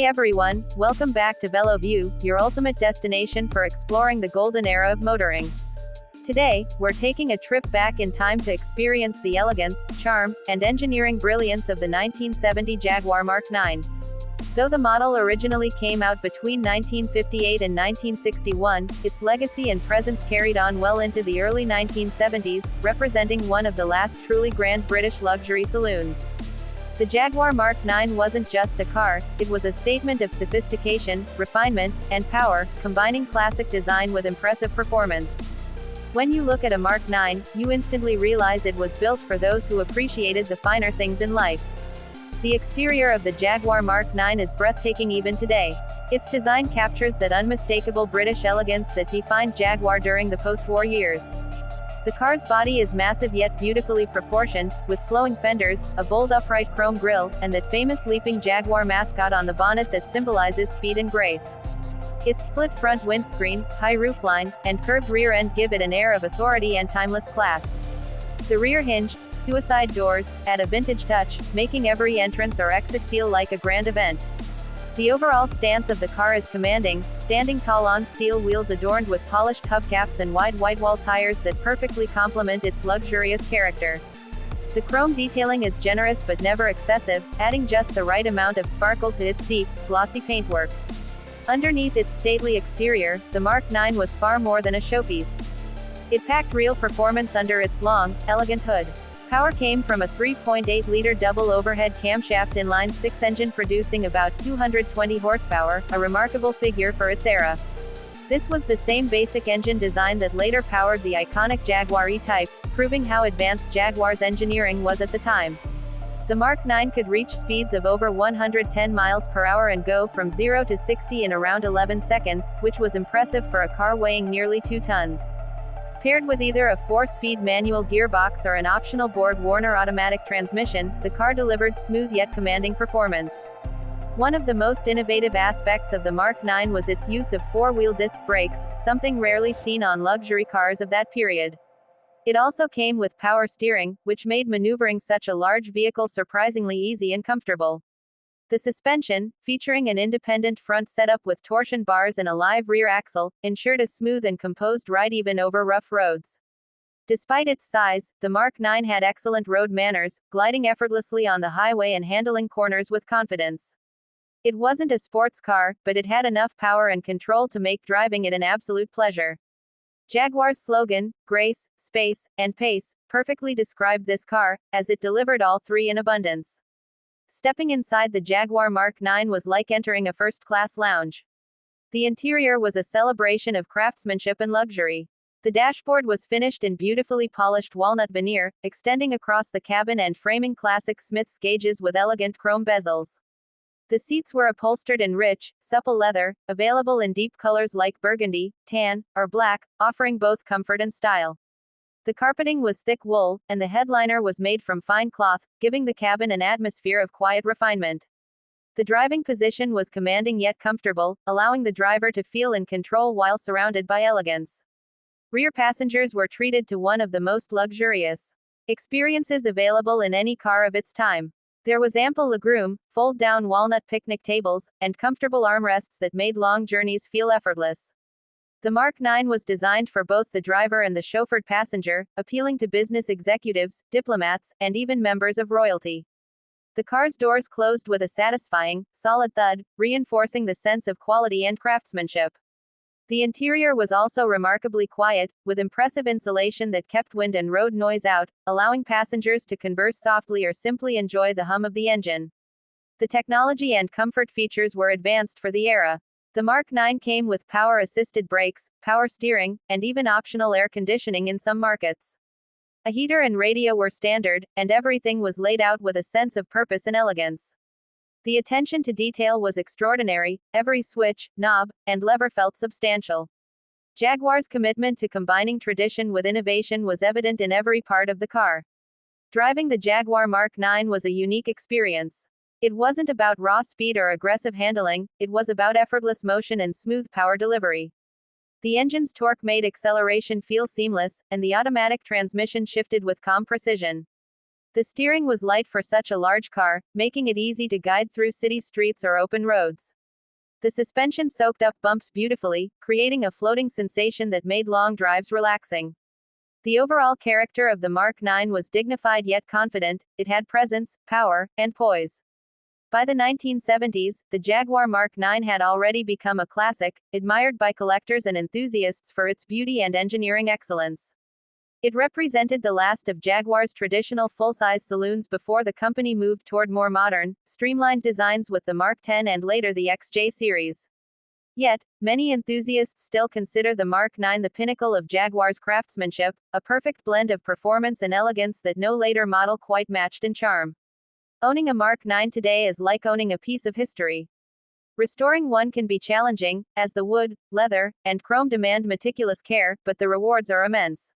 Hey everyone, welcome back to VeloView, your ultimate destination for exploring the golden era of motoring. Today, we're taking a trip back in time to experience the elegance, charm, and engineering brilliance of the 1970 Jaguar Mark IX. Though the model originally came out between 1958 and 1961, its legacy and presence carried on well into the early 1970s, representing one of the last truly grand British luxury saloons. The Jaguar Mark IX wasn't just a car, it was a statement of sophistication, refinement, and power, combining classic design with impressive performance. When you look at a Mark IX, you instantly realize it was built for those who appreciated the finer things in life. The exterior of the Jaguar Mark IX is breathtaking even today. Its design captures that unmistakable British elegance that defined Jaguar during the post-war years. The car's body is massive yet beautifully proportioned, with flowing fenders, a bold upright chrome grille, and that famous leaping Jaguar mascot on the bonnet that symbolizes speed and grace. Its split front windscreen, high roofline, and curved rear end give it an air of authority and timeless class. The rear hinge, suicide doors, add a vintage touch, making every entrance or exit feel like a grand event. The overall stance of the car is commanding, standing tall on steel wheels adorned with polished hubcaps and wide whitewall tires that perfectly complement its luxurious character. The chrome detailing is generous but never excessive, adding just the right amount of sparkle to its deep, glossy paintwork. Underneath its stately exterior, the Mark IX was far more than a showpiece. It packed real performance under its long, elegant hood. Power came from a 3.8-liter double overhead camshaft inline-six engine producing about 220 horsepower, a remarkable figure for its era. This was the same basic engine design that later powered the iconic Jaguar E-Type, proving how advanced Jaguar's engineering was at the time. The Mark IX could reach speeds of over 110 miles per hour and go from 0 to 60 in around 11 seconds, which was impressive for a car weighing nearly 2 tons. Paired with either a 4-speed manual gearbox or an optional Borg-Warner automatic transmission, the car delivered smooth yet commanding performance. One of the most innovative aspects of the Mark IX was its use of 4-wheel disc brakes, something rarely seen on luxury cars of that period. It also came with power steering, which made maneuvering such a large vehicle surprisingly easy and comfortable. The suspension, featuring an independent front setup with torsion bars and a live rear axle, ensured a smooth and composed ride even over rough roads. Despite its size, the Mark IX had excellent road manners, gliding effortlessly on the highway and handling corners with confidence. It wasn't a sports car, but it had enough power and control to make driving it an absolute pleasure. Jaguar's slogan, grace, space, and pace, perfectly described this car, as it delivered all three in abundance. Stepping inside the Jaguar Mark IX was like entering a first-class lounge. The interior was a celebration of craftsmanship and luxury. The dashboard was finished in beautifully polished walnut veneer, extending across the cabin and framing classic Smith's gauges with elegant chrome bezels. The seats were upholstered in rich, supple leather, available in deep colors like burgundy, tan, or black, offering both comfort and style. The carpeting was thick wool, and the headliner was made from fine cloth, giving the cabin an atmosphere of quiet refinement. The driving position was commanding yet comfortable, allowing the driver to feel in control while surrounded by elegance. Rear passengers were treated to one of the most luxurious experiences available in any car of its time. There was ample legroom, fold-down walnut picnic tables, and comfortable armrests that made long journeys feel effortless. The Mark IX was designed for both the driver and the chauffeured passenger, appealing to business executives, diplomats, and even members of royalty. The car's doors closed with a satisfying, solid thud, reinforcing the sense of quality and craftsmanship. The interior was also remarkably quiet, with impressive insulation that kept wind and road noise out, allowing passengers to converse softly or simply enjoy the hum of the engine. The technology and comfort features were advanced for the era. The Mark IX came with power-assisted brakes, power steering, and even optional air conditioning in some markets. A heater and radio were standard, and everything was laid out with a sense of purpose and elegance. The attention to detail was extraordinary, every switch, knob, and lever felt substantial. Jaguar's commitment to combining tradition with innovation was evident in every part of the car. Driving the Jaguar Mark IX was a unique experience. It wasn't about raw speed or aggressive handling, it was about effortless motion and smooth power delivery. The engine's torque made acceleration feel seamless, and the automatic transmission shifted with calm precision. The steering was light for such a large car, making it easy to guide through city streets or open roads. The suspension soaked up bumps beautifully, creating a floating sensation that made long drives relaxing. The overall character of the Mark IX was dignified yet confident. It had presence, power, and poise. By the 1970s, the Jaguar Mark IX had already become a classic, admired by collectors and enthusiasts for its beauty and engineering excellence. It represented the last of Jaguar's traditional full-size saloons before the company moved toward more modern, streamlined designs with the Mark X and later the XJ series. Yet, many enthusiasts still consider the Mark IX the pinnacle of Jaguar's craftsmanship, a perfect blend of performance and elegance that no later model quite matched in charm. Owning a Mark IX today is like owning a piece of history. Restoring one can be challenging, as the wood, leather, and chrome demand meticulous care, but the rewards are immense.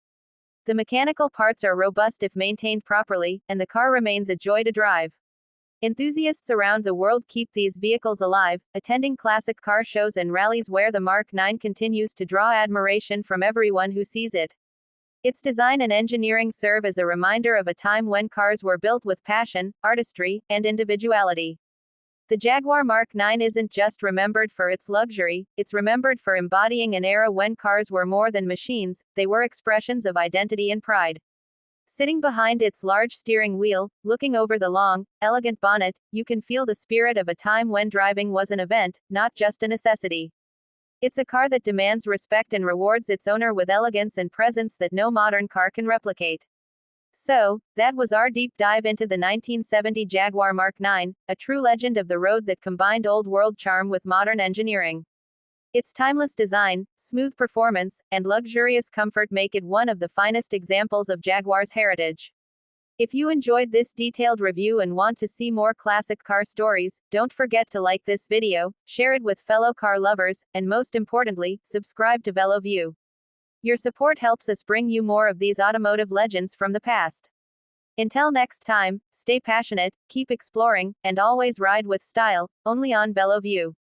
The mechanical parts are robust if maintained properly, and the car remains a joy to drive. Enthusiasts around the world keep these vehicles alive, attending classic car shows and rallies where the Mark IX continues to draw admiration from everyone who sees it. Its design and engineering serve as a reminder of a time when cars were built with passion, artistry, and individuality. The Jaguar Mark IX isn't just remembered for its luxury, it's remembered for embodying an era when cars were more than machines, they were expressions of identity and pride. Sitting behind its large steering wheel, looking over the long, elegant bonnet, you can feel the spirit of a time when driving was an event, not just a necessity. It's a car that demands respect and rewards its owner with elegance and presence that no modern car can replicate. So, that was our deep dive into the 1970 Jaguar Mark IX, a true legend of the road that combined old-world charm with modern engineering. Its timeless design, smooth performance, and luxurious comfort make it one of the finest examples of Jaguar's heritage. If you enjoyed this detailed review and want to see more classic car stories, don't forget to like this video, share it with fellow car lovers, and most importantly, subscribe to VeloView. Your support helps us bring you more of these automotive legends from the past. Until next time, stay passionate, keep exploring, and always ride with style, only on VeloView.